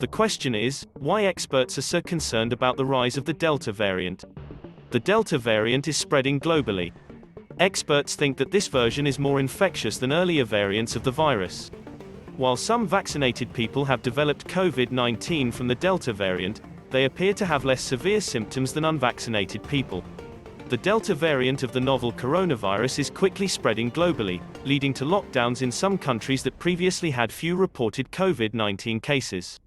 question is, why experts are so concerned about the rise of the Delta variant. The Delta variant is spreading globally. Experts think that this version is more infectious than earlier variants of the virus. While some vaccinated people have developed COVID-19 from the Delta variant, they appear to have less severe symptoms than unvaccinated people. The Delta variant of the novel coronavirus is quickly spreading globally, leading to lockdowns in some countries that previously had few reported COVID-19 cases.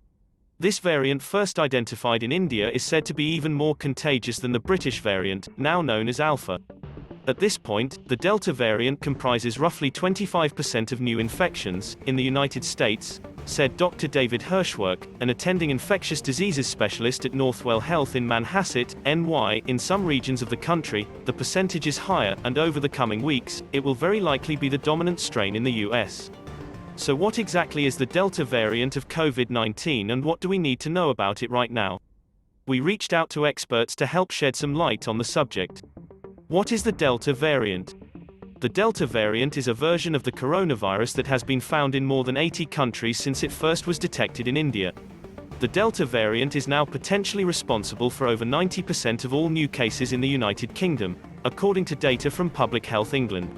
This variant, first identified in India, is said to be even more contagious than the British variant, now known as Alpha. At this point, the Delta variant comprises roughly 25% of new infections in the United States, said Dr. David Hirschwerk, an attending infectious diseases specialist at Northwell Health in Manhasset, NY. In some regions of the country, the percentage is higher, and over the coming weeks, it will very likely be the dominant strain in the US. So what exactly is the Delta variant of COVID-19, and what do we need to know about it right now? We reached out to experts to help shed some light on the subject. What is the Delta variant? The Delta variant is a version of the coronavirus that has been found in more than 80 countries since it first was detected in India. The Delta variant is now potentially responsible for over 90% of all new cases in the United Kingdom, according to data from Public Health England.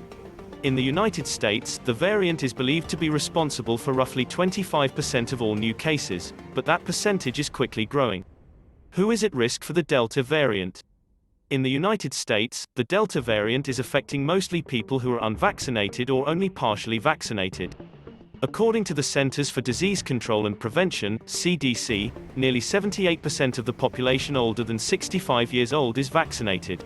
In the United States, the variant is believed to be responsible for roughly 25% of all new cases, but that percentage is quickly growing. Who is at risk for the Delta variant? In the United States, the Delta variant is affecting mostly people who are unvaccinated or only partially vaccinated. According to the Centers for Disease Control and Prevention, CDC, nearly 78% of the population older than 65 years old is vaccinated.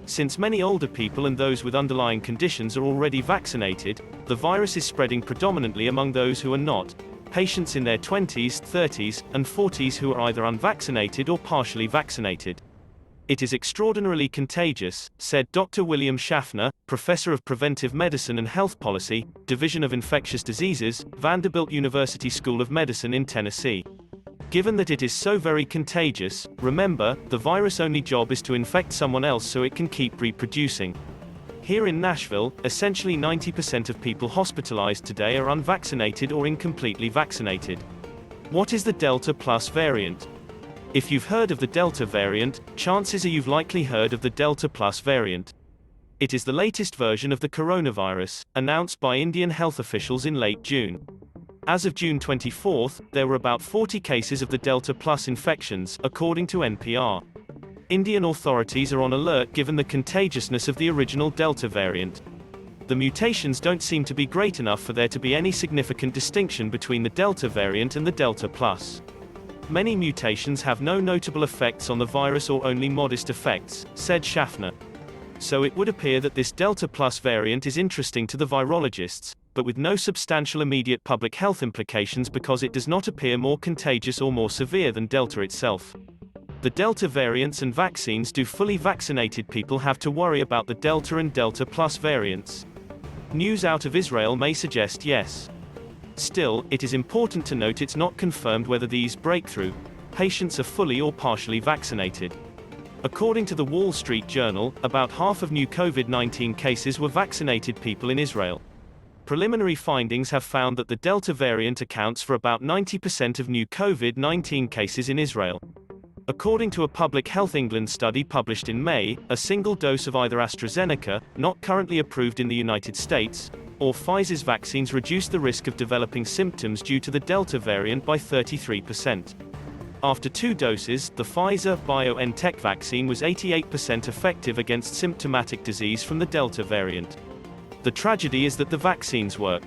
Since many older people and those with underlying conditions are already vaccinated, the virus is spreading predominantly among those who are not, patients in their 20s, 30s, and 40s who are either unvaccinated or partially vaccinated. It is extraordinarily contagious, said Dr. William Schaffner, professor of preventive medicine and health policy, Division of Infectious Diseases, Vanderbilt University School of Medicine in Tennessee. Given that it is so very contagious, remember, the virus' only job is to infect someone else so it can keep reproducing. Here in Nashville, essentially 90% of people hospitalized today are unvaccinated or incompletely vaccinated. What is the Delta Plus variant? If you've heard of the Delta variant, chances are you've likely heard of the Delta Plus variant. It is the latest version of the coronavirus, announced by Indian health officials in late June. As of June 24, there were about 40 cases of the Delta Plus infections, according to NPR. Indian authorities are on alert given the contagiousness of the original Delta variant. The mutations don't seem to be great enough for there to be any significant distinction between the Delta variant and the Delta Plus. Many mutations have no notable effects on the virus or only modest effects, said Schaffner. So it would appear that this Delta Plus variant is interesting to the virologists, but with no substantial immediate public health implications because it does not appear more contagious or more severe than Delta itself. The Delta variants and vaccines. Do fully vaccinated people have to worry about the Delta and Delta Plus variants? News out of Israel may suggest yes. Still, it is important to note it's not confirmed whether these breakthrough patients are fully or partially vaccinated. According to the Wall Street Journal, about half of new COVID-19 cases were vaccinated people in Israel. Preliminary findings have found that the Delta variant accounts for about 90% of new COVID-19 cases in Israel. According to a Public Health England study published in May, a single dose of either AstraZeneca, not currently approved in the United States, or Pfizer's vaccines reduced the risk of developing symptoms due to the Delta variant by 33%. After 2 doses, the Pfizer-BioNTech vaccine was 88% effective against symptomatic disease from the Delta variant. The tragedy is that the vaccines work.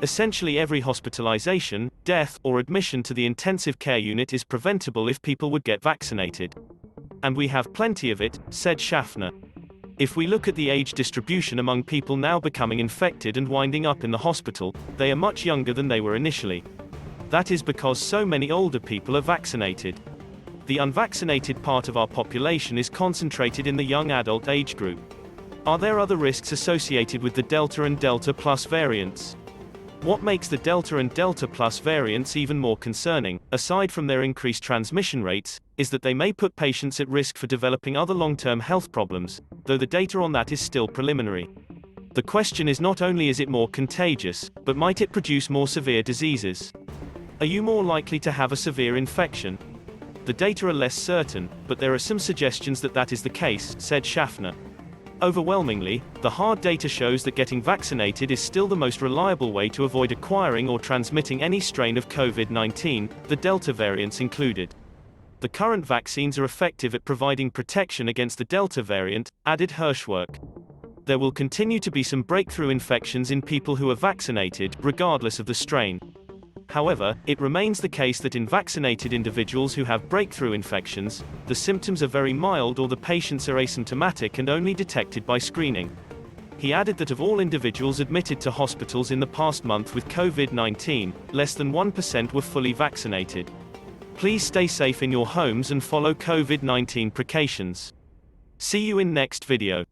Essentially every hospitalization, death, or admission to the intensive care unit is preventable if people would get vaccinated. And we have plenty of it, said Schaffner. If we look at the age distribution among people now becoming infected and winding up in the hospital, they are much younger than they were initially. That is because so many older people are vaccinated. The unvaccinated part of our population is concentrated in the young adult age group. Are there other risks associated with the Delta and Delta Plus variants? What makes the Delta and Delta Plus variants even more concerning, aside from their increased transmission rates, is that they may put patients at risk for developing other long-term health problems, though the data on that is still preliminary. The question is not only is it more contagious, but might it produce more severe diseases? Are you more likely to have a severe infection? The data are less certain, but there are some suggestions that that is the case, said Schaffner. Overwhelmingly, the hard data shows that getting vaccinated is still the most reliable way to avoid acquiring or transmitting any strain of COVID-19, the Delta variants included. The current vaccines are effective at providing protection against the Delta variant, added Hirschwerk. There will continue to be some breakthrough infections in people who are vaccinated, regardless of the strain. However, it remains the case that in vaccinated individuals who have breakthrough infections, the symptoms are very mild or the patients are asymptomatic and only detected by screening. He added that of all individuals admitted to hospitals in the past month with COVID-19, less than 1% were fully vaccinated. Please stay safe in your homes and follow COVID-19 precautions. See you in next video.